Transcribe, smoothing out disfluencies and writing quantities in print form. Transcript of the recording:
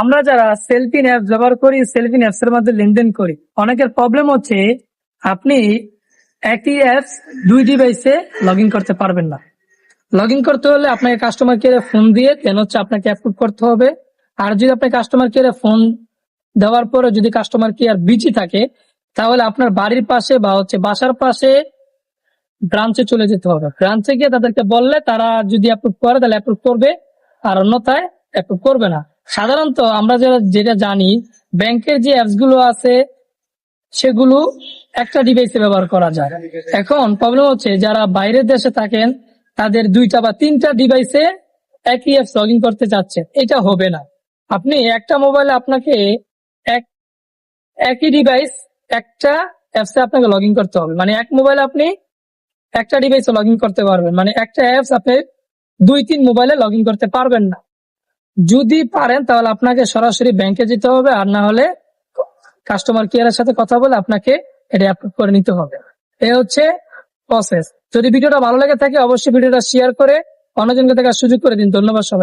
আমরা যারা সেলফিন অ্যাপ ব্যবহার করি, সেলফিন অ্যাপস এর মধ্যে লেনদেন করি, অনেকের প্রবলেম হচ্ছে আপনি একই অ্যাপস দুই ডিভাইসে লগ ইন করতে পারবেন না। লগ ইন করতে হলে আপনাকে কাস্টমার কেয়ারে ফোন দিয়ে আপনাকে অ্যাপ্রুভ করতে হবে। আর যদি আপনি কাস্টমার কেয়ারে ফোন দেওয়ার পরে যদি কাস্টমার কেয়ার বিজি থাকে, তাহলে আপনার বাড়ির পাশে বা বাসার পাশে ব্রাঞ্চে চলে যেতে হবে। ব্রাঞ্চে গিয়ে তাদেরকে বললে তারা যদি অ্যাপ্রুভ করে তাহলে অ্যাপ্রুভ করবে, আর অন্যথায় অ্যাপ্রুভ করবে না। সাধারণত আমরা যেটা জানি, ব্যাংকের যে অ্যাপস গুলো আছে সেগুলো একটা ডিভাইসে ব্যবহার করা যায়। এখন প্রবলেম হচ্ছে যারা বাইরের দেশে থাকেন তাদের 2টা বা 3টা ডিভাইসে একই অ্যাপস লগ ইন করতে চাচ্ছে, এটা হবে না। আপনি একটা মোবাইলে আপনাকে একই ডিভাইস একটা অ্যাপসে আপনাকে লগ ইন করতে হবে। মানে এক মোবাইলে আপনি একটা ডিভাইসে লগ ইন করতে পারবেন, মানে একটা অ্যাপস আপনি 2-3 মোবাইলে লগ ইন করতে পারবেন না। যদি পারেন তাহলে আপনাকে সরাসরি ব্যাংকে যেতে হবে, আর না হলে কাস্টমার কেয়ারের সাথে কথা বলে আপনাকে এটা অ্যাপ্রুভ করে নিতে হবে। এই হচ্ছে প্রসেস। যদি ভিডিওটা ভালো লেগে থাকে অবশ্যই ভিডিওটা শেয়ার করে অন্যজনকে দেখার সুযোগ করে দিন। ধন্যবাদ সবাই।